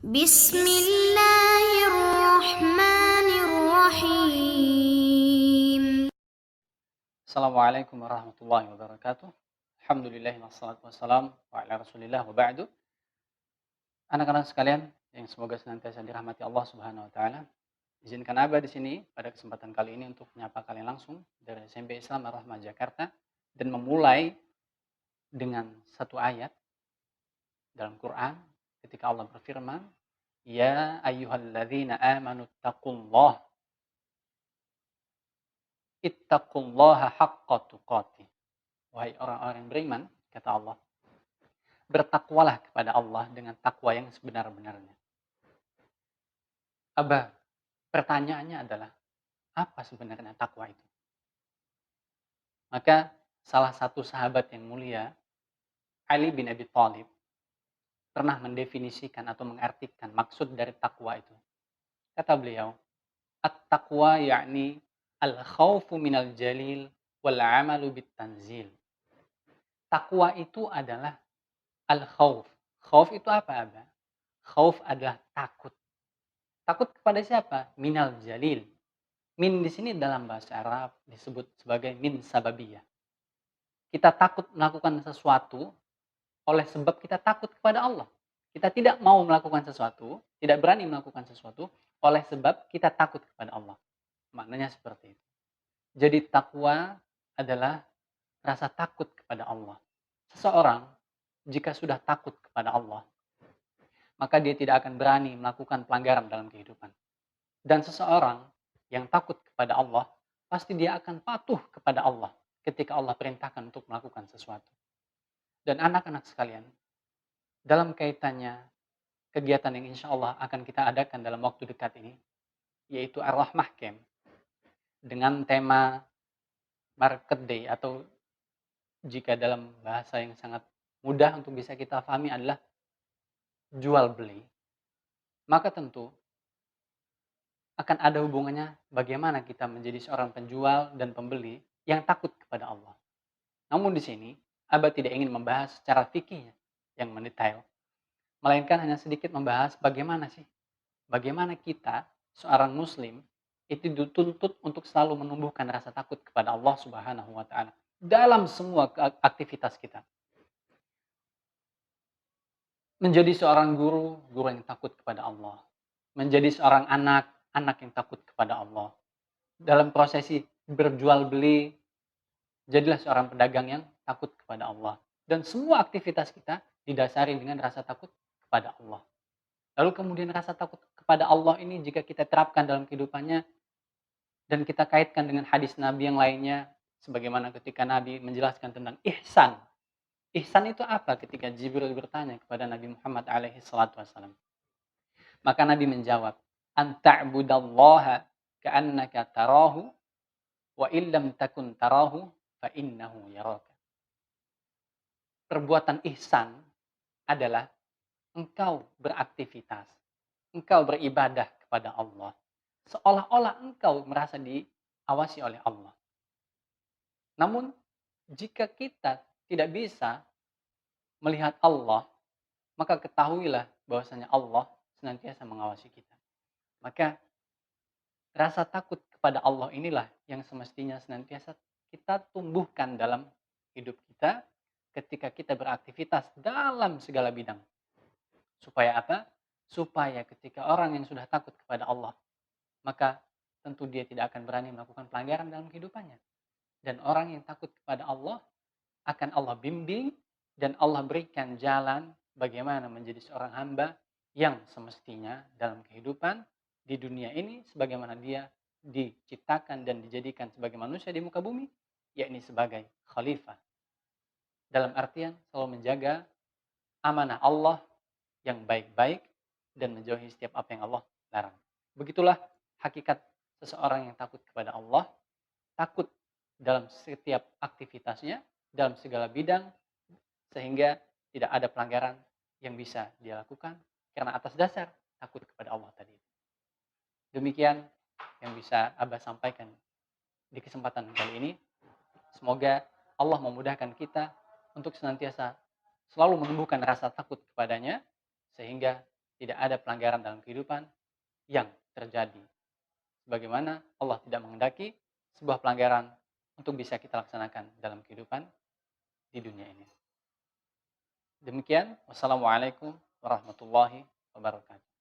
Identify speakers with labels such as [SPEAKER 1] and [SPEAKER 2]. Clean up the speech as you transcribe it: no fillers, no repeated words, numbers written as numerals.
[SPEAKER 1] Bismillahirrahmanirrahim.
[SPEAKER 2] Assalamualaikum warahmatullahi wabarakatuh. Alhamdulillah wassalatu wassalam wa ala Rasulillah wa ba'du. Anak-anak sekalian yang semoga senantiasa dirahmati Allah Subhanahu wa taala. Izinkan Aba di sini pada kesempatan kali ini untuk menyapa kalian langsung dari SMP Islam Ar-Rahmah Jakarta dan memulai dengan satu ayat dalam Quran ketika Allah berfirman, "Ya ayyuhalladzina amanu ittaqullaha haqqa tuqatih." Wahai orang-orang yang beriman, kata Allah, bertakwalah kepada Allah dengan takwa yang sebenar-benarnya. Abah, pertanyaannya adalah, apa sebenarnya takwa itu? Maka salah satu sahabat yang mulia, Ali bin Abi Thalib, pernah mendefinisikan atau mengartikan maksud dari takwa itu. Kata beliau, at-taqwa yakni al-khawfu minal jalil wal amalu bit tanzil. Takwa itu adalah al-khawf. Khawf itu apa, Abah? Khawf adalah takut. Takut kepada siapa? Minal jalil. Min di sini dalam bahasa Arab disebut sebagai min sababiyah. Kita takut melakukan sesuatu oleh sebab kita takut kepada Allah. Kita tidak mau melakukan sesuatu, tidak berani melakukan sesuatu oleh sebab kita takut kepada Allah. Maknanya seperti itu. Jadi takwa adalah rasa takut kepada Allah. Seseorang jika sudah takut kepada Allah, maka dia tidak akan berani melakukan pelanggaran dalam kehidupan. Dan seseorang yang takut kepada Allah, pasti dia akan patuh kepada Allah ketika Allah perintahkan untuk melakukan sesuatu. Dan anak-anak sekalian, dalam kaitannya kegiatan yang insya Allah akan kita adakan dalam waktu dekat ini, yaitu Ar-Rahmah Camp, dengan tema Market Day, atau jika dalam bahasa yang sangat mudah untuk bisa kita pahami adalah jual beli, maka tentu akan ada hubungannya bagaimana kita menjadi seorang penjual dan pembeli yang takut kepada Allah. Namun di sini, Abah tidak ingin membahas secara fikih yang mendetail, melainkan hanya sedikit membahas bagaimana kita, seorang muslim, itu dituntut untuk selalu menumbuhkan rasa takut kepada Allah Subhanahu wa taala dalam semua aktivitas kita. Menjadi seorang guru yang takut kepada Allah. Menjadi seorang anak yang takut kepada Allah. Dalam prosesi berjual beli, jadilah seorang pedagang yang takut kepada Allah. Dan semua aktivitas kita didasari dengan rasa takut kepada Allah. Lalu kemudian rasa takut kepada Allah ini jika kita terapkan dalam kehidupannya dan kita kaitkan dengan hadis Nabi yang lainnya, sebagaimana ketika Nabi menjelaskan tentang ihsan. Ihsan itu apa? Ketika Jibril bertanya kepada Nabi Muhammad alaihi salatu wassalam. Maka Nabi menjawab, "Anta'budallaha ka'annaka tarahu wa illam takun tarahu fa innahu yaraka." Perbuatan ihsan adalah engkau beraktivitas, engkau beribadah kepada Allah, seolah-olah engkau merasa diawasi oleh Allah. Namun, jika kita tidak bisa melihat Allah, maka ketahuilah bahwasanya Allah senantiasa mengawasi kita. Maka rasa takut kepada Allah inilah yang semestinya senantiasa kita tumbuhkan dalam hidup kita ketika kita beraktivitas dalam segala bidang. Supaya apa? Supaya ketika orang yang sudah takut kepada Allah, maka tentu dia tidak akan berani melakukan pelanggaran dalam kehidupannya. Dan orang yang takut kepada Allah akan Allah bimbing dan Allah berikan jalan bagaimana menjadi seorang hamba yang semestinya dalam kehidupan di dunia ini sebagaimana dia diciptakan dan dijadikan sebagai manusia di muka bumi, yakni sebagai khalifah. Dalam artian selalu menjaga amanah Allah yang baik-baik dan menjauhi setiap apa yang Allah larang. Begitulah hakikat seseorang yang takut kepada Allah, takut dalam setiap aktivitasnya, dalam segala bidang, sehingga tidak ada pelanggaran yang bisa dia lakukan karena atas dasar takut kepada Allah tadi. Demikian yang bisa Abah sampaikan di kesempatan kali ini. Semoga Allah memudahkan kita untuk senantiasa selalu menumbuhkan rasa takut kepadanya, sehingga tidak ada pelanggaran dalam kehidupan yang terjadi. Sebagaimana Allah tidak menghendaki sebuah pelanggaran untuk bisa kita laksanakan dalam kehidupan di dunia ini. Demikian, wassalamualaikum warahmatullahi wabarakatuh.